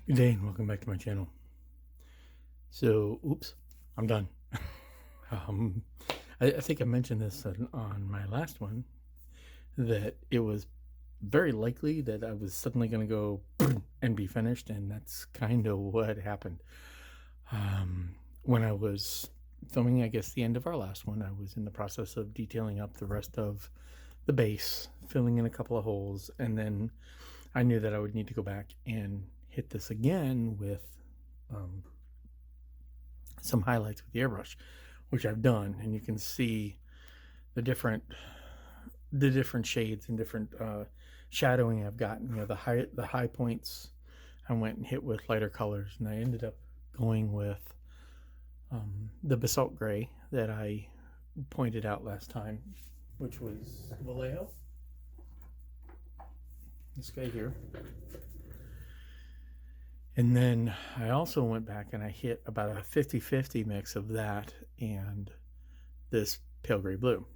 Good day and welcome back to my channel. So, oops, I'm done. um, I think I mentioned this on my last one, that it was very likely that I was suddenly going to go and be finished, and that's kind of what happened. When I was filming, I guess, the end of our last one, I was in the process of detailing up the rest of the base, filling in a couple of holes, and then I knew that I would need to go back and hit this again with some highlights with the airbrush, which I've done, and you can see the different shades and different shadowing I've gotten. You know, the high points I went and hit with lighter colors, and I ended up going with the basalt gray that I pointed out last time, which was Vallejo. This guy here. And then I also went back and I hit about a 50-50 mix of that and this pale gray blue.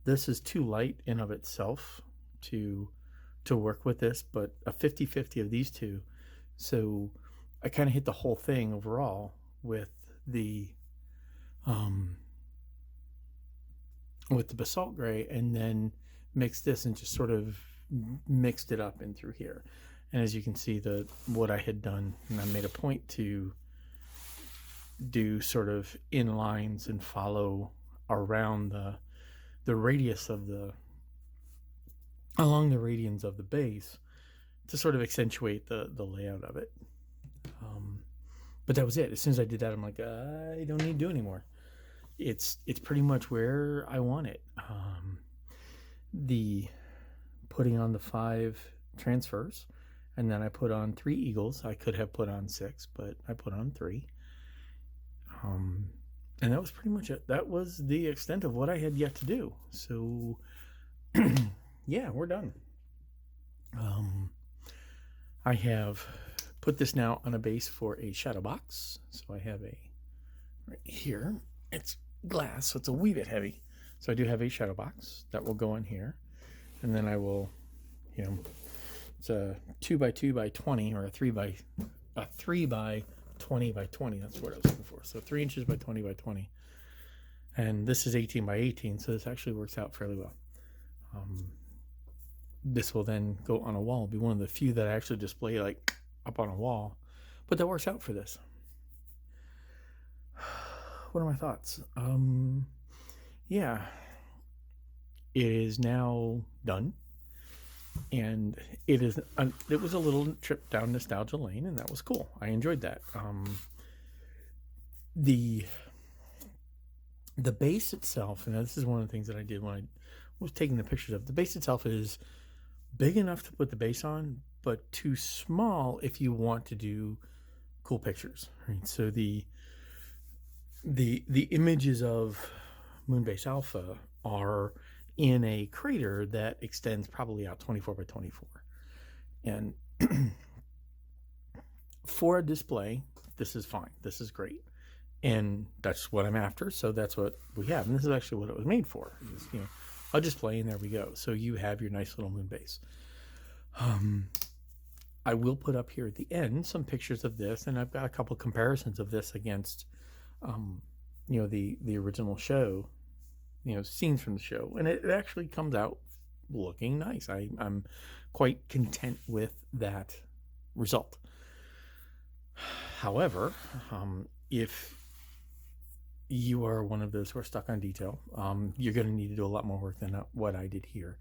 This is too light in of itself to work with this, but a 50-50 of these two. So I kind of hit the whole thing overall with the basalt gray, and then mixed this and just sort of mixed it up in through here. And as you can see, what I had done, and I made a point to do sort of in lines and follow around the radius of along the radians of the base to sort of accentuate the layout of it. But that was it. As soon as I did that, I'm like, I don't need to do anymore. It's pretty much where I want it. The putting on the 5 transfers, and then I put on 3 eagles. I could have put on 6, but I put on 3. And that was pretty much it. That was the extent of what I had yet to do. So yeah, we're done. I have put this now on a base for a shadow box. So I have a right here. It's glass, so it's a wee bit heavy. So I do have a shadow box that will go on here, and then I will, it's a 2x2 by 20, or a 3 by 20 by 20. That's what I was looking for. So 3 inches by 20 by 20, and this is 18 by 18. So this actually works out fairly well. This will then go on a wall. It'll be one of the few that I actually display like up on a wall, but that works out for this. What are my thoughts? Yeah, it is now done, and it was a little trip down nostalgia lane, and that was cool. I enjoyed that. The base itself, and this is one of the things that I did when I was taking the pictures of the base itself, is big enough to put the base on, but too small if you want to do cool pictures, right? So the images of Moonbase Alpha are in a crater that extends probably out 24 by 24. And for a display, this is fine. This is great. And that's what I'm after. So that's what we have. And this is actually what it was made for. Is, a display, and there we go. So you have your nice little Moonbase. I will put up here at the end some pictures of this, and I've got a couple comparisons of this against the original show, scenes from the show, and it actually comes out looking nice. I'm quite content with that result. However, if you are one of those who are stuck on detail, you're going to need to do a lot more work than what I did here.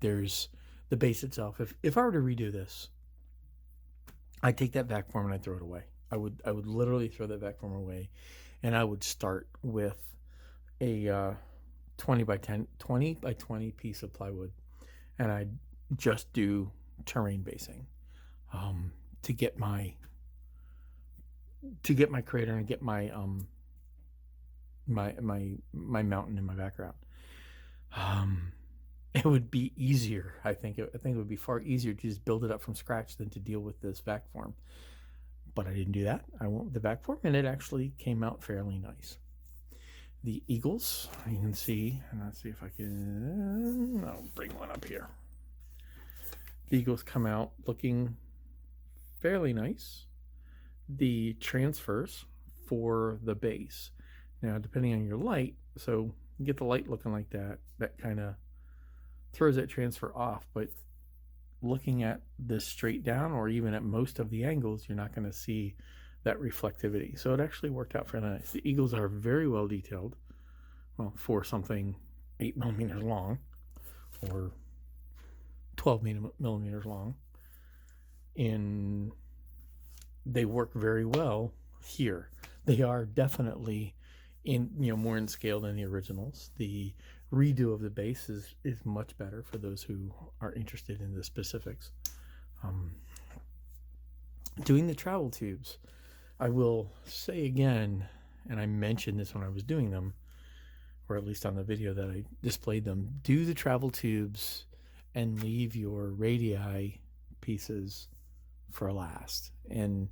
There's the base itself. If I were to redo this, I'd take that vac form and I'd throw it away. I would literally throw that vac form away, and I would start with a 20 by 20 piece of plywood, and I'd just do terrain basing to get my crater and get my my mountain in my background. It would be easier. I think it would be far easier to just build it up from scratch than to deal with this vac form. But I didn't do that. I went with the vac form, and it actually came out fairly nice. The eagles, you can see, and let's see if I can. I'll bring one up here. The eagles come out looking fairly nice. The transfers for the base. Now, depending on your light, so you get the light looking like that, that kind of throws that transfer off. But looking at this straight down, or even at most of the angles, you're not going to see that reflectivity. So it actually worked out fairly nice. The eagles are very well detailed, well, for something 8 millimeters long or 12 millimeters long. And they work very well here. They are definitely in, more in scale than the originals. The redo of the base is much better for those who are interested in the specifics. Doing the travel tubes, I will say again, and I mentioned this when I was doing them, or at least on the video that I displayed them, do the travel tubes and leave your radii pieces for last. And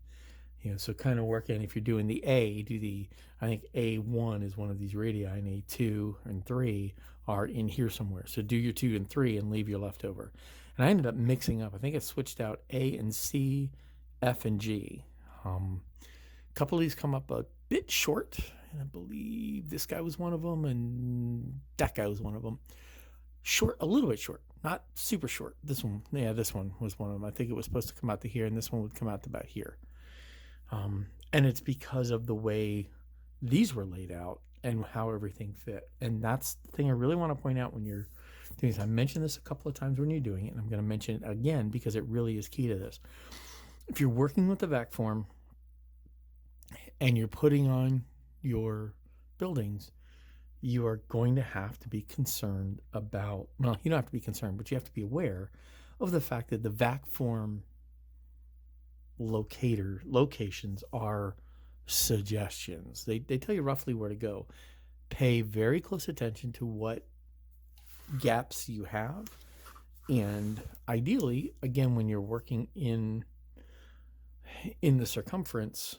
so kind of work in, if you're doing the A, I think A1 is one of these radii, and A2 and 3 are in here somewhere. So do your 2 and 3 and leave your leftover. And I ended up mixing up. I think I switched out A and C, F and G. A couple of these come up a bit short, and I believe this guy was one of them, and that guy was one of them. Short, a little bit short, not super short. This one was one of them. I think it was supposed to come out to here, and this one would come out to about here. And it's because of the way these were laid out and how everything fit. And that's the thing I really want to point out when you're doing this. I mentioned this a couple of times when you're doing it, and I'm going to mention it again because it really is key to this. If you're working with the vac form and you're putting on your buildings, you are going to have to be concerned about, well, you don't have to be concerned, but you have to be aware of the fact that the vac form locations are suggestions. They tell you roughly where to go. Pay very close attention to what gaps you have, and ideally, again, when you're working in the circumference,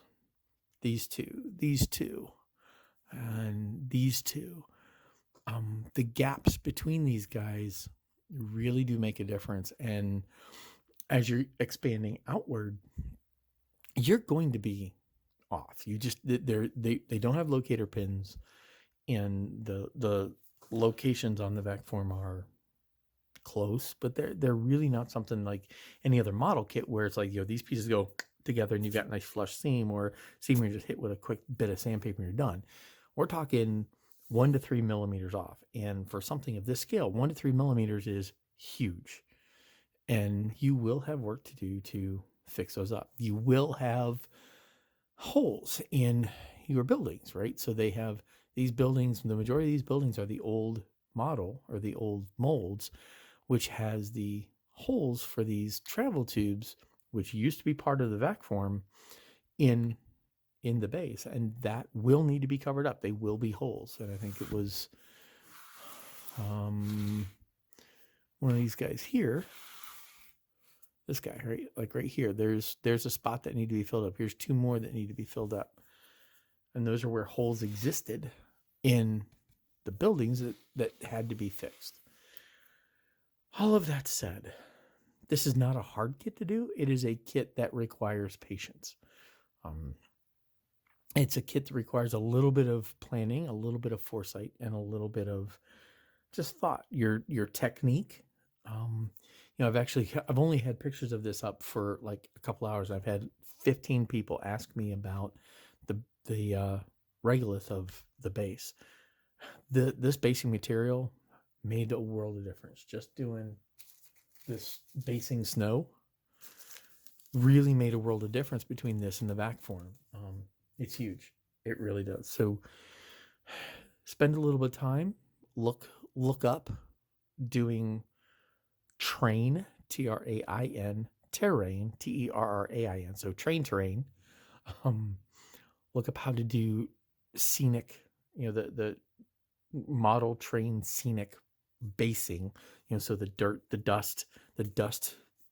these two, and these two, the gaps between these guys really do make a difference. And as you're expanding outward, you're going to be off. They don't have locator pins, and the locations on the vac form are close, but they're really not something like any other model kit where it's like, these pieces go together and you've got a nice flush seam, or seam where you just hit with a quick bit of sandpaper and you're done. We're talking 1 to 3 millimeters off, and for something of this scale, 1 to 3 millimeters is huge. And you will have work to do to fix those up. You will have holes in your buildings, right? So they have these buildings, the majority of these buildings are the old model or the old molds, which has the holes for these travel tubes, which used to be part of the vac form in the base, and that will need to be covered up. They will be holes. And I think it was one of these guys here, this guy, right? Like right here, there's a spot that need to be filled up. Here's 2 more that need to be filled up. And those are where holes existed in the buildings that had to be fixed. All of that said, this is not a hard kit to do. It is a kit that requires patience. It's a kit that requires a little bit of planning, a little bit of foresight, and a little bit of just thought. Your technique. I've only had pictures of this up for like a couple hours. I've had 15 people ask me about the regolith of the base. This basing material made a world of difference. Just doing this basing snow really made a world of difference between this and the vac form. It's huge. It really does. So spend a little bit of time, look up doing train, Train, terrain, Terrain. So train terrain. Look up how to do scenic, the model train scenic basing, so the dirt, the dust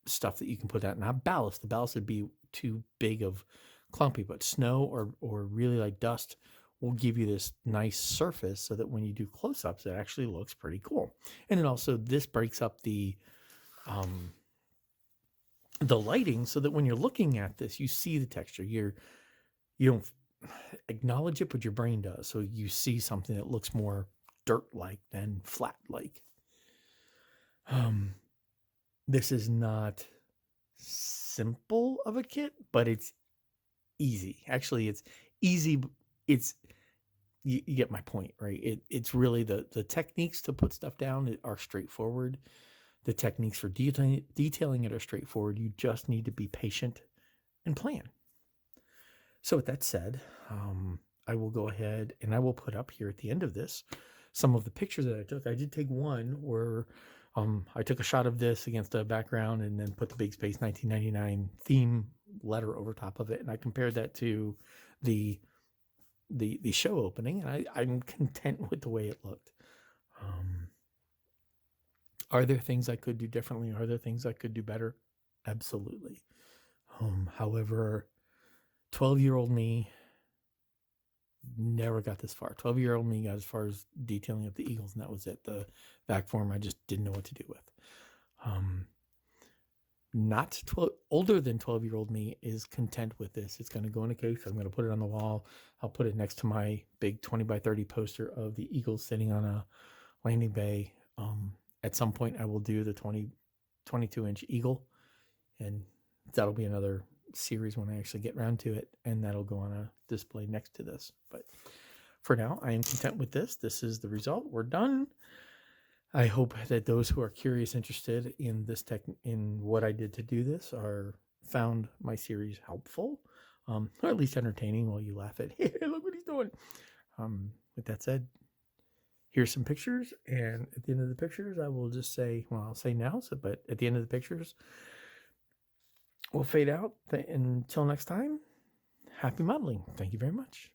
stuff that you can put out, not ballast. The ballast would be too big of clumpy, but snow or really like dust will give you this nice surface so that when you do close-ups, it actually looks pretty cool. And then also this breaks up the the lighting so that when you're looking at this, you see the texture. You don't acknowledge it, but your brain does. So you see something that looks more dirt-like than flat-like. This is not simple of a kit, but it's easy. Actually, it's easy. It's you get my point, right? It's really the techniques to put stuff down are straightforward. The techniques for detailing it are straightforward. You just need to be patient and plan. So with that said, I will go ahead and I will put up here at the end of this some of the pictures that I took. I did take one where I took a shot of this against a background and then put the Big Space 1999 theme letter over top of it, and I compared that to the show opening, and I'm content with the way it looked. Are there things I could do differently? Are there things I could do better? Absolutely. However, 12-year-old me never got this far. 12-year-old me got as far as detailing up the eagles, and that was it. The back form I just didn't know what to do with. Not 12, older than 12-year-old me is content with this. It's going to go in a case. I'm going to put it on the wall. I'll put it next to my big 20 by 30 poster of the eagles sitting on a landing bay. At some point, I will do the 22-inch eagle, and that'll be another series when I actually get around to it, and that'll go on a display next to this. But for now, I am content with this. This is the result. We're done. I hope that those who are curious, interested in this in what I did to do this, found my series helpful, or at least entertaining while you laugh at, hey, look what he's doing. With that said, here's some pictures, and at the end of the pictures, I will just say, well, I'll say now, but at the end of the pictures, we'll fade out. Until next time, happy modeling. Thank you very much.